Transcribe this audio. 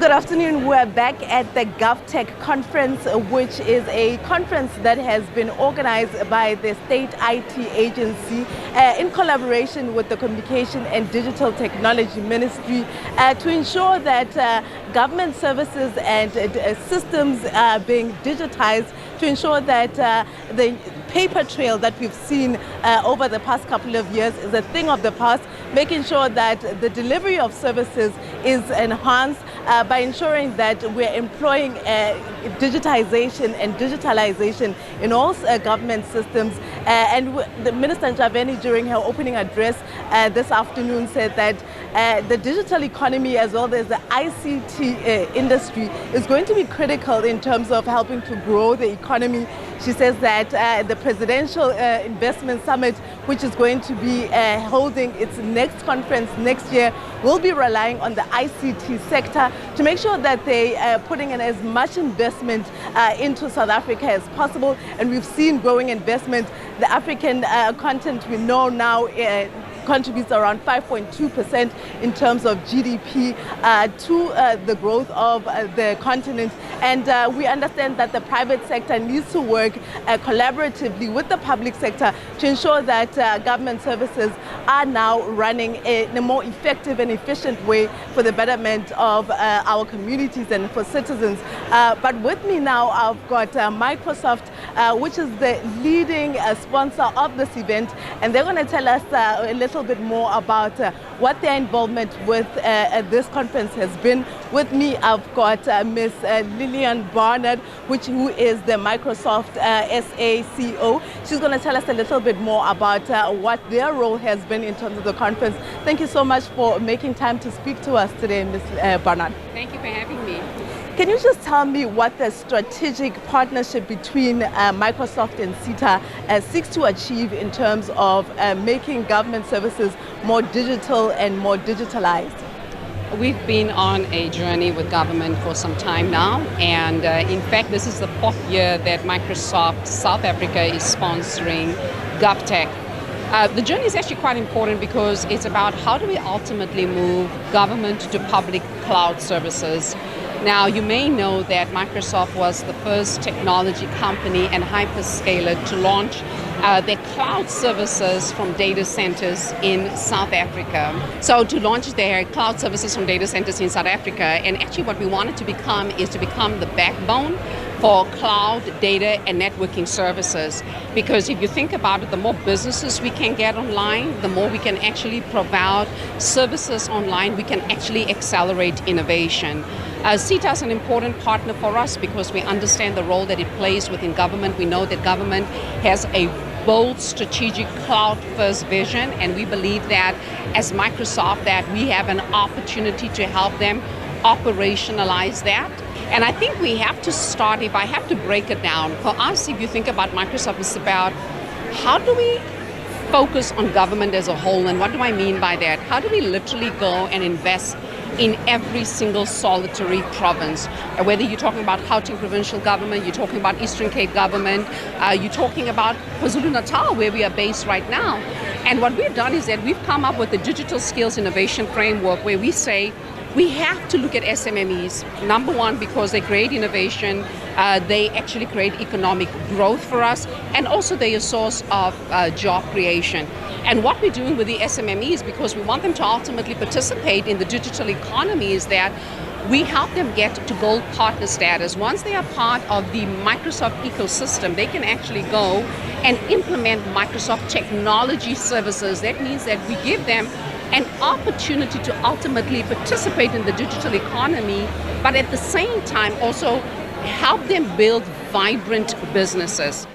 Good afternoon. We're back at the GovTech conference, which is a conference that has been organized by the State IT Agency in collaboration with the Communication and Digital Technology Ministry to ensure that government services and systems are being digitized, to ensure that the paper trail that we've seen over the past couple of years is a thing of the past, making sure that the delivery of services is enhanced by ensuring that we're employing digitization and digitalization in all government systems. And the Minister Ntshavheni, during her opening address this afternoon, said that the digital economy as well as the ICT industry is going to be critical in terms of helping to grow the economy. She says that the Presidential Investment Summit, which is going to be holding its next conference next year, will be relying on the ICT sector to make sure that they are putting in as much investment into South Africa as possible. And we've seen growing investment. The African continent, we know now, contributes around 5.2% in terms of GDP to the growth of the continent. And we understand that the private sector needs to work collaboratively with the public sector to ensure that government services are now running in a more effective and efficient way for the betterment of our communities and for citizens. But with me now, I've got Microsoft, which is the leading sponsor of this event, and they're going to tell us a little bit more about what their involvement with this conference has been. With me, I've got Ms. Lillian Barnard, who is the Microsoft SACO. She's going to tell us a little bit more about what their role has been in terms of the conference. Thank you so much for making time to speak to us today, Ms. Barnard. Thank you for having me. Can you just tell me what the strategic partnership between Microsoft and SETA seeks to achieve in terms of making government services more digital and more digitalized? We've been on a journey with government for some time now, and in fact this is the 4th year that Microsoft South Africa is sponsoring GovTech. The journey is actually quite important because it's about how do we ultimately move government to public cloud services. Now, you may know that Microsoft was the first technology company and hyperscaler to launch their cloud services from data centers in South Africa. So to launch their cloud services from data centers in South Africa, and actually what we wanted to become is to become the backbone for cloud data and networking services. Because if you think about it, the more businesses we can get online, the more we can actually provide services online, we can actually accelerate innovation. SETA is an important partner for us because we understand the role that it plays within government. We know that government has a bold strategic cloud-first vision, and we believe that as Microsoft that we have an opportunity to help them operationalize that. And I think we have to start, if I have to break it down, for us, if you think about Microsoft, it's about how do we focus on government as a whole, and what do I mean by that? How do we literally go and invest in every single solitary province? Whether you're talking about Gauteng provincial government, you're talking about Eastern Cape government, you're talking about KwaZulu-Natal, where we are based right now. And what we've done is that we've come up with a digital skills innovation framework where we say we have to look at SMMEs, number one, because they create innovation, they actually create economic growth for us, and also they're a source of job creation. And what we're doing with the SMMEs, because we want them to ultimately participate in the digital economy, is that we help them get to gold partner status. Once they are part of the Microsoft ecosystem, they can actually go and implement Microsoft technology services. That means that we give them an opportunity to ultimately participate in the digital economy, but at the same time also help them build vibrant businesses.